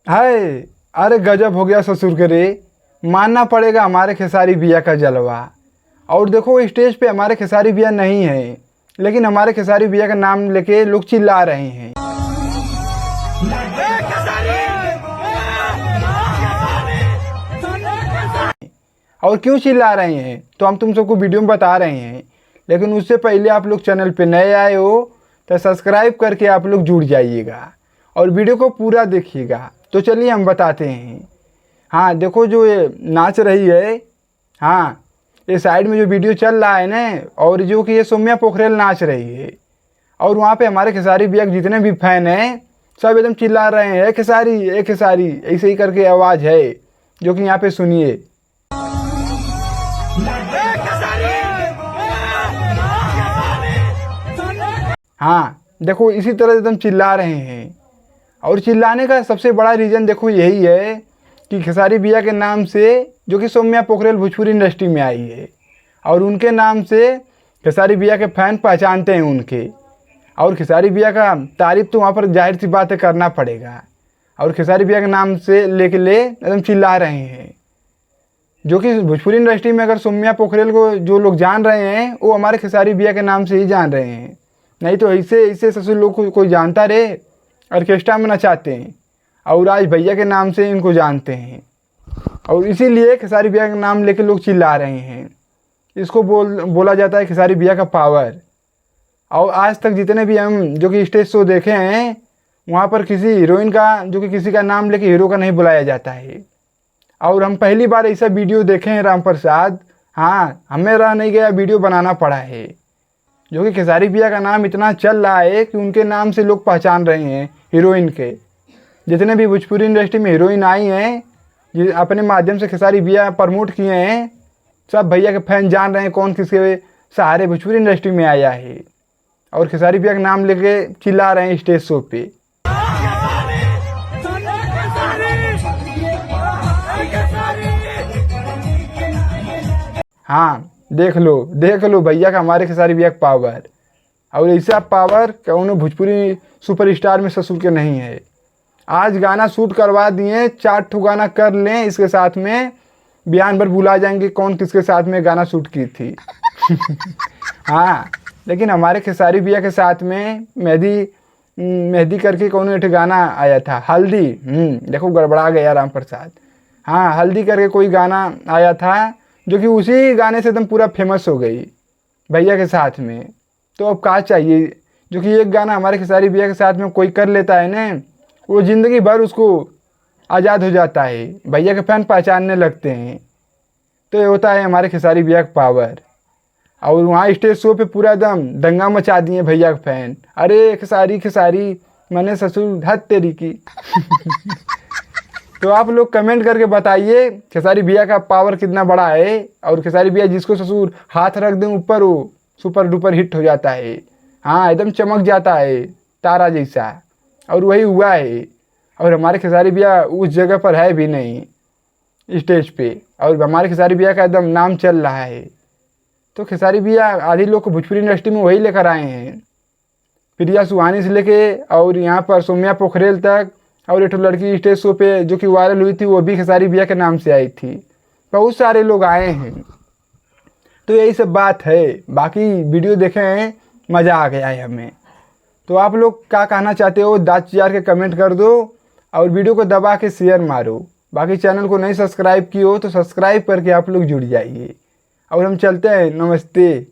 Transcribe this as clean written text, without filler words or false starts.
हाय, अरे गजब हो गया ससुर के रे। मानना पड़ेगा हमारे खेसारी भैया का जलवा। और देखो स्टेज पे हमारे खेसारी भैया नहीं है, लेकिन हमारे खेसारी भैया का नाम लेके लोग चिल्ला रहे हैं। और क्यों चिल्ला रहे हैं तो हम तुम सबको वीडियो में बता रहे हैं, लेकिन उससे पहले आप लोग चैनल पे नए आए हो तो सब्सक्राइब करके आप लोग जुड़ जाइएगा और वीडियो को पूरा देखिएगा। तो चलिए हम बताते हैं। हाँ देखो, जो ये नाच रही है, हाँ ये साइड में जो वीडियो चल रहा है ना, और जो कि ये सौम्या पोखरेल नाच रही है, और वहाँ पे हमारे खेसारी भैया के जितने भी फैन हैं सब एकदम चिल्ला रहे हैं, ए खेसारी, ऐसे ही करके आवाज़ है जो कि यहाँ पे सुनिए। हाँ देखो, इसी तरह एकदम चिल्ला रहे हैं। और चिल्लाने का सबसे बड़ा रीज़न देखो यही है कि खेसारी भैया के नाम से, जो कि सौम्या पोखरेल भोजपुरी इंडस्ट्री में आई है, और उनके नाम से खेसारी भैया के फैन पहचानते हैं उनके। और खेसारी भैया का तारीफ तो वहाँ पर जाहिर सी बात है करना पड़ेगा। और खेसारी भैया के नाम से लेके एकदम चिल्ला रहे हैं, जो कि भोजपुरी इंडस्ट्री में अगर सौम्या पोखरेल को जो लोग जान रहे हैं वो हमारे खेसारी भैया के नाम से ही जान रहे हैं। नहीं तो ऐसे ससुर लोग को कोई जानता रहे, ऑर्केस्ट्रा में नचाते हैं, और आज भैया के नाम से इनको जानते हैं। और इसीलिए खेसारी भैया का नाम लेके लोग चिल्ला रहे हैं। इसको बोला जाता है खेसारी भैया का पावर। और आज तक जितने भी हम जो कि स्टेज शो देखे हैं, वहाँ पर किसी हीरोइन का, जो कि किसी का नाम लेके हीरो का नहीं बुलाया जाता है। और हम पहली बार ऐसा वीडियो देखे हैं राम प्रसाद, हाँ हमें रह नहीं गया, वीडियो बनाना पड़ा है। जो कि खेसारी भैया का नाम इतना चल रहा है कि उनके नाम से लोग पहचान रहे हैं हीरोइन के। जितने भी भोजपुरी इंडस्ट्री में हीरोइन आई हैं, अपने माध्यम से खेसारी भैया प्रमोट किए हैं, सब भैया के फैन जान रहे हैं कौन किसके सहारे भोजपुरी इंडस्ट्री में आया है। और खेसारी भैया का नाम लेके चिल्ला रहे हैं स्टेज शो पे। हाँ देख लो भैया का, हमारे खेसारी भैया का पावर। और ऐसा पावर कौनो भोजपुरी सुपरस्टार में ससुर के नहीं है। आज गाना शूट करवा दिए, 4 ठो गाना कर लें इसके साथ में, बयान भर भुला जाएंगे कौन किसके साथ में गाना शूट की थी। हाँ लेकिन हमारे खेसारी भैया के साथ में मेहंदी करके कौन एक गाना आया था, हल्दी। देखो गड़बड़ा गया राम प्रसाद। हाँ हल्दी करके कोई गाना आया था, जो कि उसी गाने से एकदम पूरा फेमस हो गई भैया के साथ में। तो अब क्या चाहिए, जो कि एक गाना हमारे खेसारी भैया के साथ में कोई कर लेता है ना, वो ज़िंदगी भर उसको आज़ाद हो जाता है, भैया के फैन पहचानने लगते हैं। तो ये होता है हमारे खेसारी भैया का पावर। और वहाँ स्टेज शो पे पूरा एकदम दंगा मचा दिए भैया के फैन, अरे खेसारी मैंने ससुर हद तेरी की। तो आप लोग कमेंट करके बताइए खेसारी भैया का पावर कितना बड़ा है। और खेसारी भैया जिसको ससुर हाथ रख दें ऊपर, वो सुपर डुपर हिट हो जाता है। हाँ एकदम चमक जाता है तारा जैसा, और वही हुआ है। और हमारे खेसारी भैया उस जगह पर है भी नहीं स्टेज पे, और हमारे खेसारी भैया का एकदम नाम चल रहा है। तो खेसारी भैया आधी लोग को भोजपुरी इंडस्ट्री में वही लेकर आए हैं, प्रिया सुहानी से लेके और यहाँ पर सौम्या पोखरेल तक। और एक लड़की स्टेज शो पे जो कि वायरल हुई थी, वो भी खेसारी भैया के नाम से आई थी। बहुत सारे लोग आए हैं। तो यही सब बात है। बाकी वीडियो देखे हैं, मज़ा आ गया है हमें। तो आप लोग क्या कहना चाहते हो, दाँत चियार के कमेंट कर दो, और वीडियो को दबा के शेयर मारो। बाकी चैनल को नहीं सब्सक्राइब की हो तो सब्सक्राइब करके आप लोग जुड़ जाइए। और हम चलते हैं, नमस्ते।